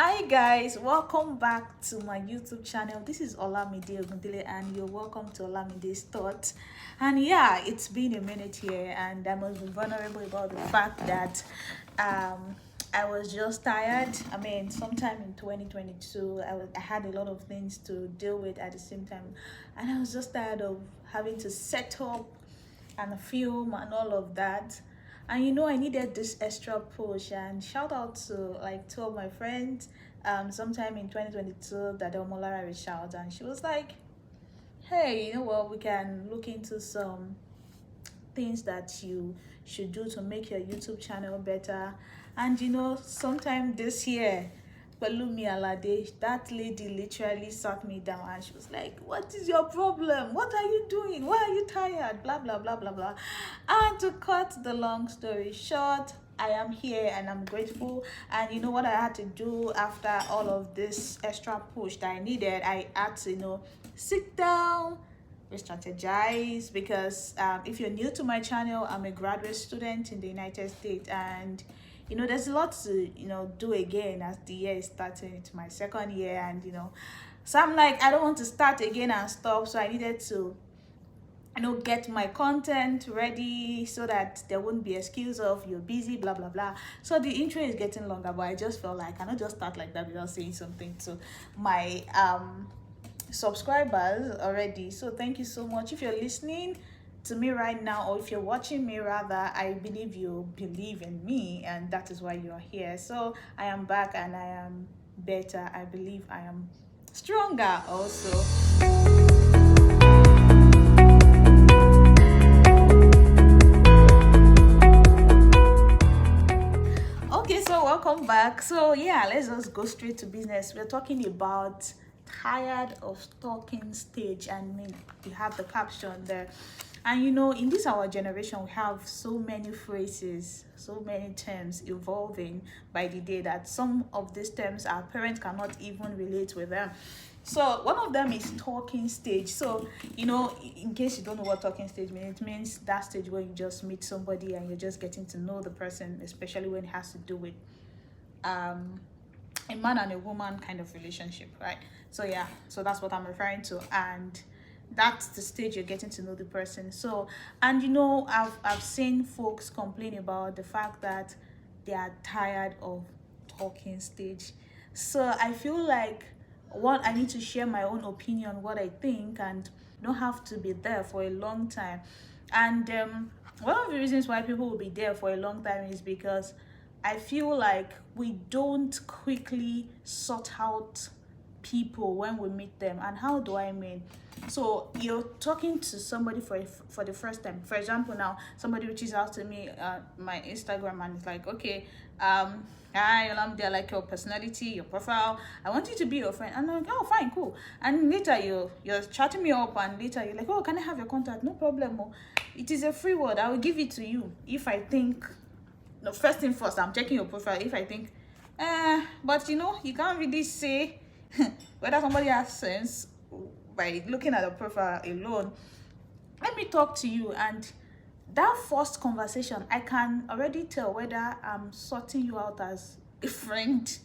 Hi guys, welcome back to my YouTube channel. This is Olamide Ogundele and you're welcome to Olamide's Thoughts. And yeah, it's been a minute here and I must be vulnerable about the fact that I was just tired. I mean, sometime in 2022, I had a lot of things to deal with at the same time, and I was just tired of having to set up and film and all of that. And I needed this extra push. And shout out to like two of my friends. Sometime in 2022, that Molara reached out and she was like, "Hey, you know what? We can look into some things that you should do to make your YouTube channel better." And sometime this year, Balumi Alade, that lady literally sat me down and she was like, "What is your problem? What are you doing? Why are you tired? Blah, blah, blah, blah, blah." And to cut the long story short, I am here and I'm grateful. And you know what I had to do after all of this extra push that I needed? I had to, sit down, re-strategize, because if you're new to my channel, I'm a graduate student in the United States, and there's a lot to do again as the year is starting. It's my second year, and so I'm like, I don't want to start again and stop. So I needed to get my content ready so that there wouldn't be excuse of "you're busy, blah blah blah." So the intro is getting longer, but I just felt like I cannot just start like that without saying something to my subscribers already. So thank you so much. If you're listening to me right now, or if you're watching me rather, I believe you believe in me, and that is why you're here. So I am back and I am better. I believe I am stronger also. Okay, so welcome back. So yeah, let's just go straight to business. We're talking about tired of talking stage, and we have the caption there. And in this our generation, we have so many phrases, so many terms evolving by the day that some of these terms our parents cannot even relate with them. So one of them is talking stage. So in case you don't know what talking stage means, it means that stage where you just meet somebody and you're just getting to know the person, especially when it has to do with a man and a woman kind of relationship, right? So yeah, so that's what I'm referring to, and that's the stage you're getting to know the person. So, and I've seen folks complain about the fact that they are tired of talking stage. So I feel like, one, I need to share my own opinion, what I think, and don't have to be there for a long time. And one of the reasons why people will be there for a long time is because I feel like we don't quickly sort out people when we meet them. And how do I mean? So you're talking to somebody for the first time. For example, now somebody reaches out to me my Instagram and it's like, "Okay, hi Olamide, I like your personality, your profile. I want you to be your friend." And I'm like, "Oh, fine, cool." And later you're chatting me up, and later you're like, "Oh, can I have your contact?" "No problem. Oh, it is a free word. I will give it to you if I think." No, first thing first, I'm checking your profile. If I think, but you can't really say whether somebody has sense by looking at the profile alone. Let me talk to you, and that first conversation, I can already tell whether I'm sorting you out as a friend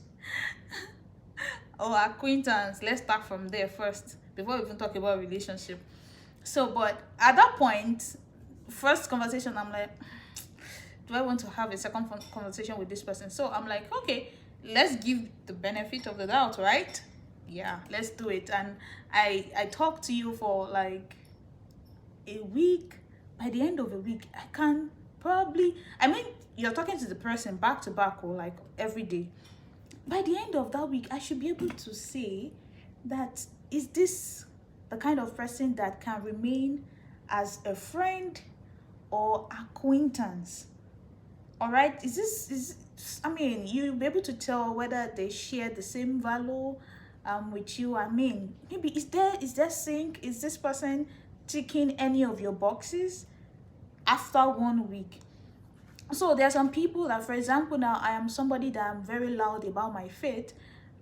or acquaintance. Let's start from there first before we even talk about relationship. So, but at that point, first conversation, I'm like, do I want to have a second conversation with this person? So I'm like, okay, let's give the benefit of the doubt, right? Yeah, let's do it. And I talked to you for like a week. By the end of a week, I can probably, I mean, you're talking to the person back to back or like every day. By the end of that week, I should be able to say that, is this the kind of person that can remain as a friend or acquaintance? All right, I mean, you'll be able to tell whether they share the same value with you. I mean, maybe is there sync? Is this person ticking any of your boxes after 1 week? So there are some people that, for example, now I am somebody that I'm very loud about my faith,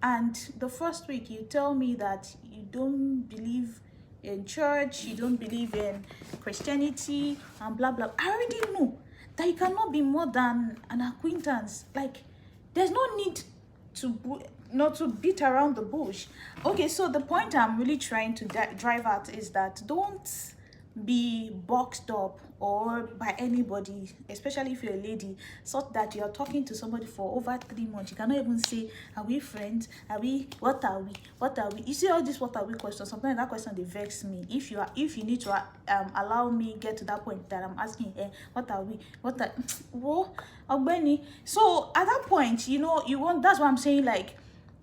and the first week you tell me that you don't believe in church, you don't believe in Christianity, and blah blah. I already know that you cannot be more than an acquaintance. Like, there's no need not to beat around the bush. Okay, so the point I'm really trying to drive at is that don't be boxed up or by anybody, especially if you're a lady, so that you're talking to somebody for over 3 months. You cannot even say, are we friends? Are we, what are we, what are we? You see all this what are we questions, sometimes that question they vex me. If you need to allow me get to that point that I'm asking, what are we, what are whoa, Benny. So at that point, you know, you want, that's what I'm saying, like,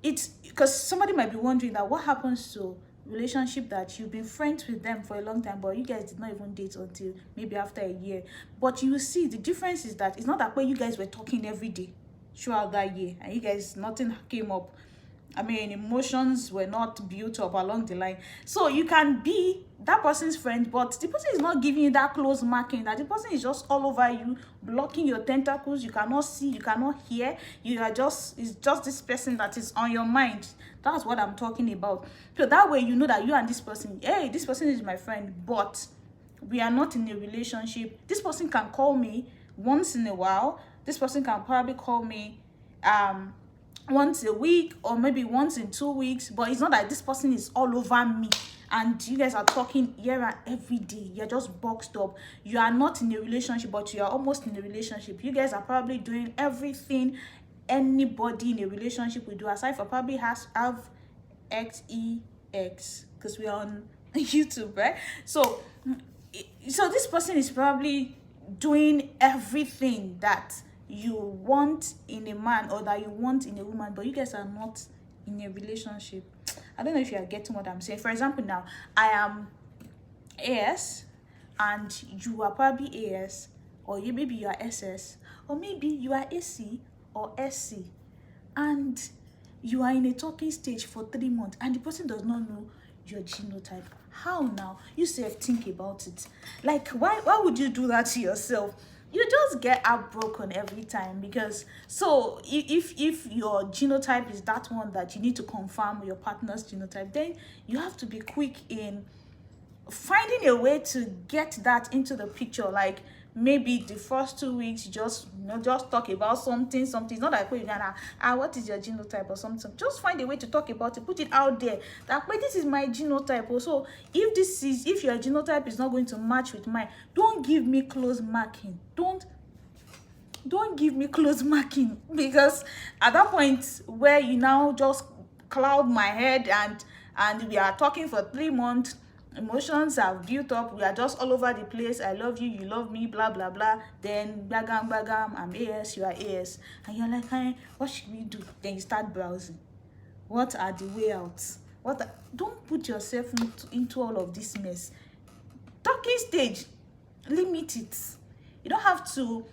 it's because somebody might be wondering that what happens to relationship that you've been friends with them for a long time, but you guys did not even date until maybe after a year. But you see the difference is that it's not that way you guys were talking every day throughout that year and you guys, nothing came up. I mean, emotions were not built up along the line. So you can be that person's friend, but the person is not giving you that close marking, that the person is just all over you, blocking your tentacles. You cannot see, you cannot hear. You are just, it's just this person that is on your mind. That's what I'm talking about. So that way you know that you and this person, hey, this person is my friend, but we are not in a relationship. This person can call me once in a while. This person can probably call me once a week or maybe once in 2 weeks, but it's not that this person is all over me and you guys are talking here and every day. You're just boxed up. You are not in a relationship, but you are almost in a relationship. You guys are probably doing everything anybody in a relationship would do, aside for probably have XEX, because we are on YouTube, right? So this person is probably doing everything that you want in a man or that you want in a woman, but you guys are not in a relationship. I don't know if you are getting what I'm saying. For example, now I am AS and you are probably AS, or maybe you are SS, or maybe you are AC or SC, and you are in a talking stage for 3 months and the person does not know your genotype. How now? You self think about it. Like, why would you do that to yourself? You just get heartbroken every time, because so if your genotype is that one that you need to confirm your partner's genotype, then you have to be quick in finding a way to get that into the picture. Like maybe the first 2 weeks, just talk about something. It's not like you're gonna what is your genotype or something. Just find a way to talk about it, put it out there that this is my genotype. Also, if your genotype is not going to match with mine, don't give me close marking. Don't give me close marking, because at that point where you now just cloud my head and we are talking for 3 months, emotions have built up, we are just all over the place. I love you, you love me, blah blah blah. Then bagam, I'm AS, you are AS, and you're like, hey, what should we do? Then you start browsing. What are the way outs? Don't put yourself into all of this mess. Talking stage, limit it. You don't have to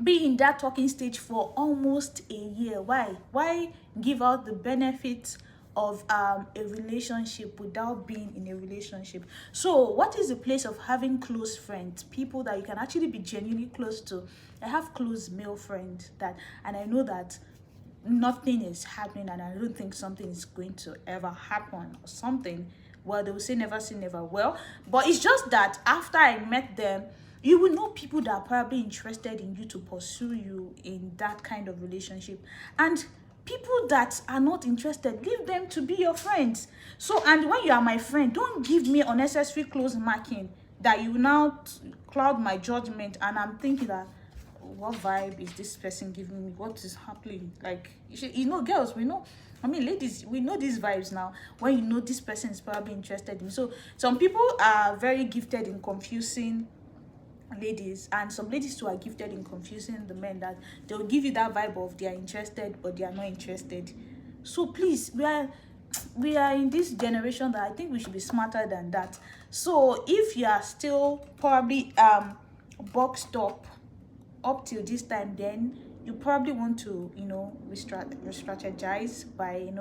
be in that talking stage for almost a year. Why give out the benefits of a relationship without being in a relationship? So what is the place of having close friends, people that you can actually be genuinely close to? I have close male friends and I know that nothing is happening, and I don't think something is going to ever happen or something. Well, they will say never say never. Well, but it's just that after I met them, you will know people that are probably interested in you to pursue you in that kind of relationship, and people that are not interested, leave them to be your friends. So, and when you are my friend, don't give me unnecessary close marking that you now cloud my judgment, and I'm thinking that, what vibe is this person giving me? What is happening? Like, girls, we know, I mean, ladies, we know these vibes now. When you know this person is probably interested in. So some people are very gifted in confusing ladies, and some ladies too are gifted in confusing the men, that they'll give you that vibe of they are interested but they are not interested. So please, we are in this generation that I think we should be smarter than that. So if you are still probably boxed up till this time, then you probably want to re-strategize by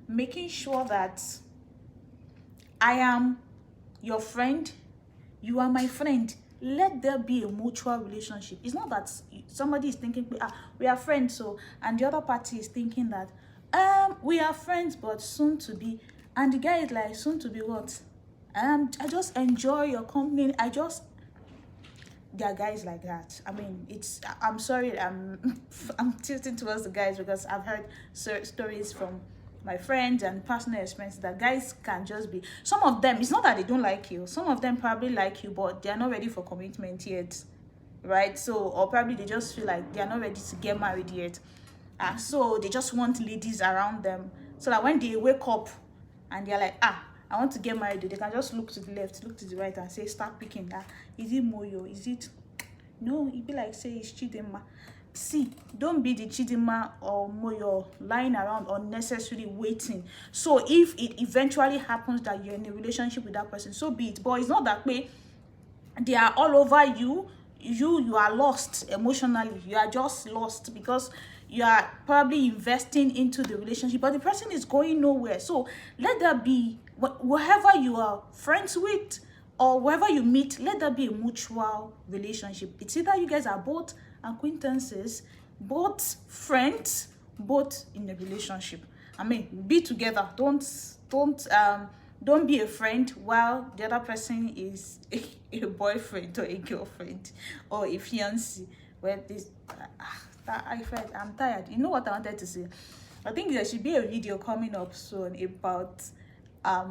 making sure that I am your friend, you are my friend. Let there be a mutual relationship. It's not that somebody is thinking we are friends, so, and the other party is thinking that we are friends but soon to be, and the guy is like, soon to be what? I just enjoy your company. there are guys like that. I mean, I'm sorry, I'm tilting towards the guys because I've heard stories from my friends and personal experience that guys can just be, some of them, it's not that they don't like you, some of them probably like you, but they are not ready for commitment yet, right? So, or probably they just feel like they are not ready to get married yet, so they just want ladies around them, so that when they wake up and they're like, I want to get married, they can just look to the left, look to the right, and say, start picking that. Is it Moyo? Is it? No, it be like, say it's Chidinma. See, don't be the Chidinma or Moyo lying around unnecessarily waiting. So if it eventually happens that you're in a relationship with that person, so be it. But it's not that way. They are all over you. You are lost emotionally. You are just lost because you are probably investing into the relationship, but the person is going nowhere. So let that be, whoever you are friends with or wherever you meet, let that be a mutual relationship. It's either you guys are both acquaintances, both friends, both in a relationship. I mean, be together. Don't be a friend while the other person is a boyfriend or a girlfriend or a fiancé. Well, this I'm tired. You know what I wanted to say? I think there should be a video coming up soon about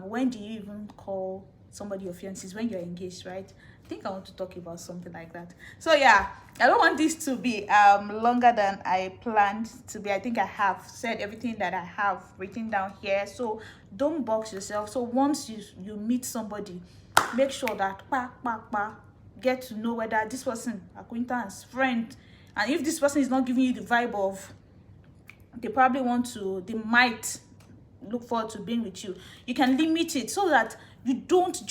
when do you even call somebody your fiancé, when you're engaged, right? I think I want to talk about something like that. So yeah, I don't want this to be longer than I planned to be. I think I have said everything that I have written down here, so don't box yourself. So once you meet somebody, make sure that get to know whether this person, acquaintance, friend, and if this person is not giving you the vibe of they might look forward to being with you, you can limit it so that you don't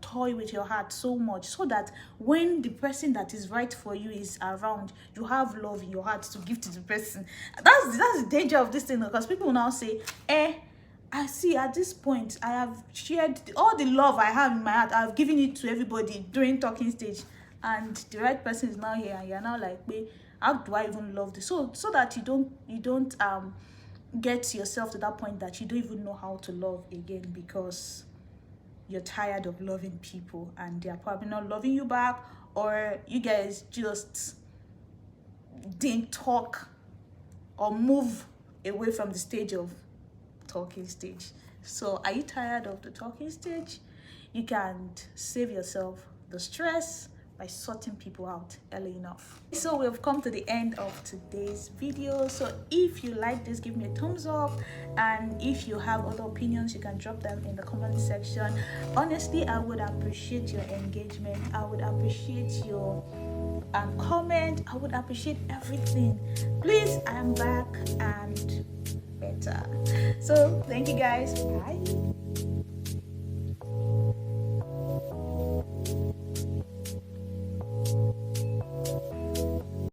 toy with your heart so much, so that when the person that is right for you is around, you have love in your heart to give to the person. That's the danger of this thing, because people now say, I see at this point I have shared all the love I have in my heart, I've given it to everybody during talking stage, and the right person is now here and you're now like, wait, how do I even love this? So that you don't get yourself to that point that you don't even know how to love again, because you're tired of loving people and they're probably not loving you back, or you guys just didn't talk or move away from the stage of talking stage. So are you tired of the talking stage? You can save yourself the stress by sorting people out early enough. So we've come to the end of today's video. So if you like this, give me a thumbs up, and if you have other opinions, you can drop them in the comment section. Honestly, I would appreciate your engagement. I would appreciate your comment. I would appreciate everything. Please, I am back and better. So thank you guys. Bye.